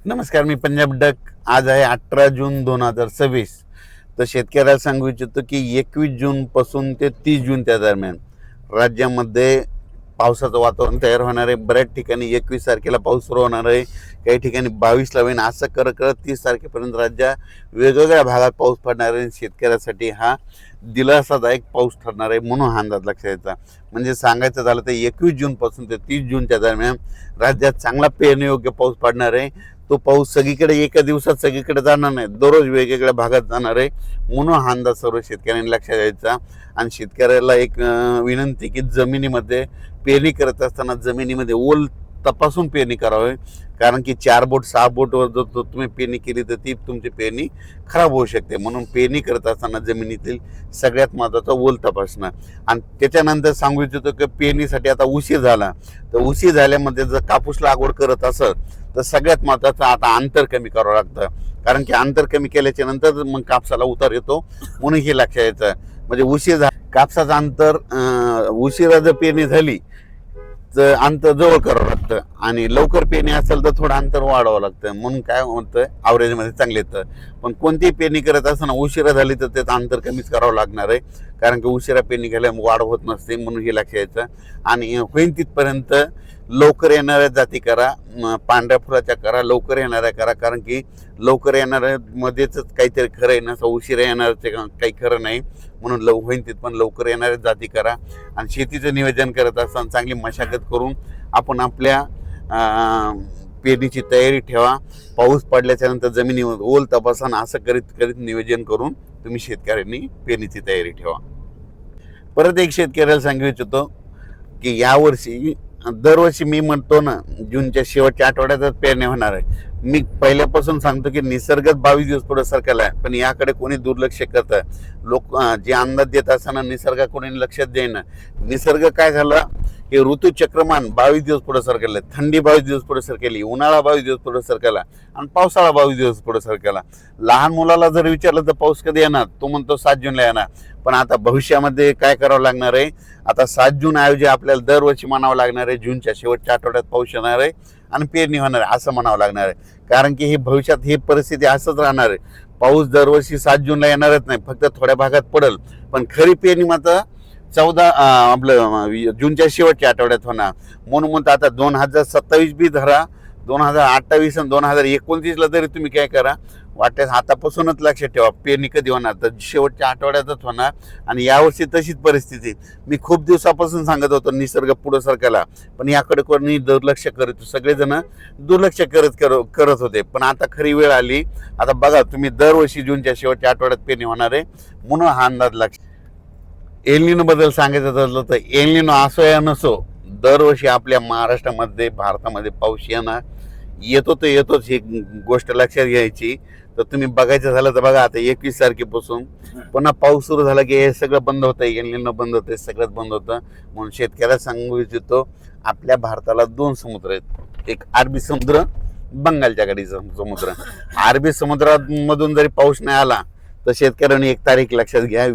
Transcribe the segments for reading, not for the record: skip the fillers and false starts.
नमस्कार, मी पंजाब डक. आज आहे 18 जून 2026. तर शेतकऱ्याला सांगू इच्छितो की 21 जूनपासून ते 30 जून त्या दरम्यान राज्यामध्ये पावसाचं वातावरण तयार होणार आहे. बऱ्याच ठिकाणी 21 तारखेला पाऊस सुरू होणार आहे, काही ठिकाणी 22ला होईल. असं करत 30 तारखेपर्यंत राज्यात वेगवेगळ्या भागात पाऊस पडणार आहे. शेतकऱ्यासाठी हा दिलासादायक पाऊस ठरणार आहे, म्हणून हा अंदाज लक्षात यायचा. म्हणजे सांगायचं झालं तर 21 जूनपासून ते 30 जूनच्या दरम्यान राज्यात चांगला पेरणीयोग्य पाऊस पडणार आहे. तो पाऊस सगळीकडे एका दिवसात सगळीकडे जाणार नाही, दररोज वेगवेगळ्या भागात जाणार आहे, म्हणून हा अंदाज सर्व शेतकऱ्यांनी लक्षात द्यायचा. आणि शेतकऱ्याला एक विनंती की जमिनीमध्ये पेरणी करत असताना जमिनीमध्ये ओल तपासून पेरणी करावी. कारण की 4 बोट 6 बोटवर जर तुम्ही पेरणी केली तर ती तुमची पेरणी खराब होऊ शकते. म्हणून पेरणी करत असताना जमिनीतील सगळ्यात महत्त्वाचा ओल तपासणं. आणि त्याच्यानंतर सांगू इच्छितो की पेरणीसाठी आता उशीर झाला, तर उशीर झाल्यामध्ये जर कापूस लागवड करत असत तर सगळ्यात महत्त्वाचं आता अंतर कमी करावं लागतं. कारण की अंतर कमी केल्याच्या नंतर मग कापसाला उतार येतो, म्हणून हे लक्षात यायचं. म्हणजे उशीर कापसाचं अंतर उशिरा जर पेरणी झाली तर अंतर जवळ करावं लागतं, आणि लवकर पेरणी असेल तर थोडं अंतर वाढवावं लागतं. म्हणून काय होतं, ॲव्हरेजमध्ये चांगले येतं. पण कोणतीही पेरणी करत असताना उशिरा झाली तर त्याचं अंतर कमीच करावं लागणार आहे. कारण की उशिरा पेरणी केल्यामुळे वाढ होत नसते, म्हणून हे लक्षात यायचं. आणि होईल तिथपर्यंत लवकर येणाऱ्या जाती करा, पांढऱ्या फुलाच्या करा, लवकर येणाऱ्या करा. कारण की लवकर येणाऱ्या मध्येच काहीतरी खरं आहे, नसं उशिरा येणारचे काही खरं नाही. म्हणून होईल तिथपर्यंत लवकर येणाऱ्या जाती करा. आणि शेतीचं नियोजन करत असताना चांगली मशागत करून आपण आपल्या पेरणीची तयारी ठेवा. पाऊस पडल्याच्या नंतर जमिनीवर ओल तपासा, असं करीत नियोजन करून तुम्ही शेतकऱ्यांनी पेरणीची तयारी ठेवा. परत एक शेतकऱ्याला सांगू इच्छितो की यावर्षी दरवर्षी मी म्हणतो ना, जूनच्या शेवटच्या आठवड्यातच पेरणी होणार आहे. मी पहिल्यापासून सांगतो की निसर्गात 22 दिवस पुढे सरकला आहे, पण याकडे कोणी दुर्लक्ष करतं. लोक जे अंदाज देत असताना निसर्गाकडे कोणी लक्षात देईना. निसर्ग काय झाला, हे ऋतुचक्रमान 22 दिवस पुढे सरकले, थंडी 22 दिवस पुढे सरकली, उन्हाळा 22 दिवस पुढे सरकला, आणि पावसाळा 22 दिवस पुढे सरकला. लहान मुलाला जर विचारलं तर पाऊस कधी येणार, तो म्हणतो 7 जूनला येणार. पण आता भविष्यामध्ये काय करावं लागणार आहे, आता 7 जून ऐवजी आपल्याला दरवर्षी म्हणावं लागणार आहे जूनच्या शेवटच्या आठवड्यात पाऊस येणार आहे आणि पेरणी होणार आहे, असं म्हणावं लागणार आहे. कारण की हे भविष्यात ही परिस्थिती असंच राहणार आहे. पाऊस दरवर्षी 7 जूनला येणारच नाही, फक्त थोड्या भागात पडेल. पण खरी पेरणी मात्र 14 आपलं जूनच्या शेवटच्या आठवड्यात होणार. म्हणून म्हणतो आता 2027 बी धरा, 2028 आणि 2029ला तरी तुम्ही काय करा, वाटल्यास आतापासूनच लक्षात ठेवा पेरणी कधी होणार, तर शेवटच्या आठवड्यातच होणार. आणि यावर्षी तशीच परिस्थिती. मी खूप दिवसापासून सांगत होतो निसर्ग पुढं सरकायला, पण याकडे कोणी दुर्लक्ष करत, सगळेजण दुर्लक्ष करत होते. पण आता खरी वेळ आली. आता बघा तुम्ही, दरवर्षी जूनच्या शेवटच्या आठवड्यात पेरणी होणार आहे, म्हणून हा अंदाज लक्ष. एल बद्दल सांगायचं झालं तर एल असो या नसो, दरवर्षी आपल्या महाराष्ट्रामध्ये भारतामध्ये पाऊस येतो तर येतोच, ही गोष्ट लक्षात घ्यायची. तर तुम्ही बघायचं झालं तर बघा, आता 21 तारखेपासून पुन्हा पाऊस सुरू झाला की हे सगळं बंद होतं, एल बंद होतं, सगळंच बंद होतं. म्हणून शेतकऱ्याला सांगू इच्छितो, आपल्या भारताला 2 समुद्र आहेत, एक अरबी समुद्र, बंगालच्या खाडीचा समुद्र. अरबी समुद्रामधून जरी पाऊस नाही आला तर शेतकऱ्यांनी एक तारीख लक्षात घ्या,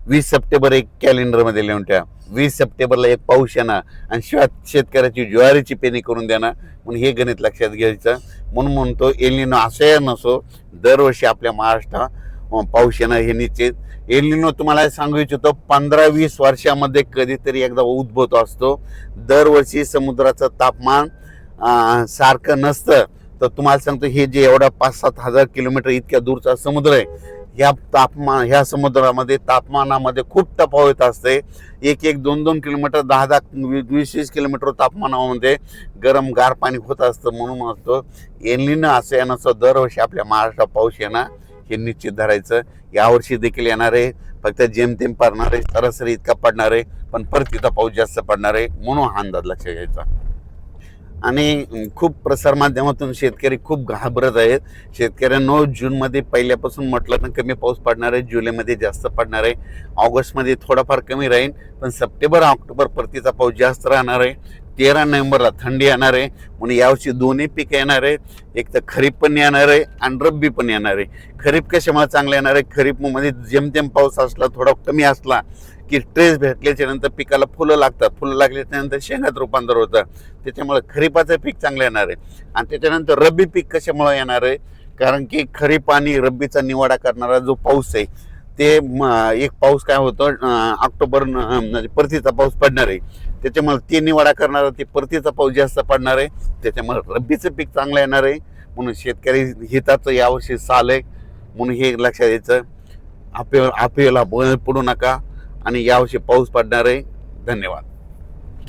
20 सप्टेंबर एक कॅलेंडरमध्ये लिहून ठेवा. 20 सप्टेंबरला एक पाऊस येणार आणि शेतकऱ्याची ज्वारीची पेरणी करून देणार. म्हणून हे गणित लक्षात घ्यायचं. म्हणून म्हणतो एल असो या नसो, दरवर्षी आपल्या महाराष्ट्रात पाऊस येणार हे निश्चित. एल तुम्हाला सांगू इच्छितो 15-20 वर्षामध्ये कधीतरी एकदा उद्भवतो असतो. दरवर्षी समुद्राचं तापमान सारखं नसतं. तर तुम्हाला सांगतो, हे जे एवढा 5-7 हजार किलोमीटर इतक्या दूरचा समुद्र आहे, ह्या समुद्रामध्ये तापमानामध्ये खूप तफावत असते. 1-2 किलोमीटर, 10-10, 20-20 किलोमीटर तापमानामध्ये गरम गार पाणी होत असतं. म्हणून म्हणतो एल असं येणं दरवर्षी आपल्या महाराष्ट्रात पाऊस येणार हे निश्चित धरायचं. यावर्षी देखील येणार आहे, फक्त जेमतेम पडणार आहे, सरासरी इतका पडणार आहे, पण परत इथं पाऊस जास्त पडणार आहे, म्हणून हा अंदाज लक्षात घ्यायचा. आणि खूप प्रसारमाध्यमातून शेतकरी खूप घाबरत आहेत. शेतकऱ्यांनो, जूनमध्ये पहिल्यापासून म्हटलं तर कमी पाऊस पडणार आहे, जुलैमध्ये जास्त पडणार आहे, ऑगस्टमध्ये थोडाफार कमी राहील, पण सप्टेंबर ऑक्टोबर परतीचा पाऊस जास्त राहणार आहे. 13 नोव्हेंबरला थंडी येणार आहे, म्हणून यावर्षी दोन्ही पीक येणार आहे. एक तर खरीप पण येणार आहे आणि रब्बी पण येणार आहे. खरीप कशामुळे चांगलं येणार आहे, खरीपमध्ये जेमतेम पाऊस असला, थोडा कमी असला की ट्रेस भेटल्याच्या नंतर पिकाला फुलं लागतात, फुलं लागल्याच्या नंतर शेंगात रूपांतर होतं. त्याच्यामुळे खरीपाचं पीक चांगलं येणार आहे. आणि त्याच्यानंतर रब्बी पीक कशामुळे येणार आहे, कारण की खरीप आणि रब्बीचा निवाडा करणारा जो पाऊस आहे ते एक पाऊस काय होतं, ऑक्टोबर म्हणजे परतीचा पाऊस पडणार आहे. त्याच्यामुळे ते निवाडा करणारा ते परतीचा पाऊस जास्त पडणार आहे. त्याच्यामुळे रब्बीचं पीक चांगलं येणार आहे. म्हणून शेतकरी हिताचं यावर्षी साल आहे, म्हणून हे लक्षात द्यायचं. आपल्याला बळ पडू नका आणि यावर्षी पाऊस पडणार आहे. धन्यवाद.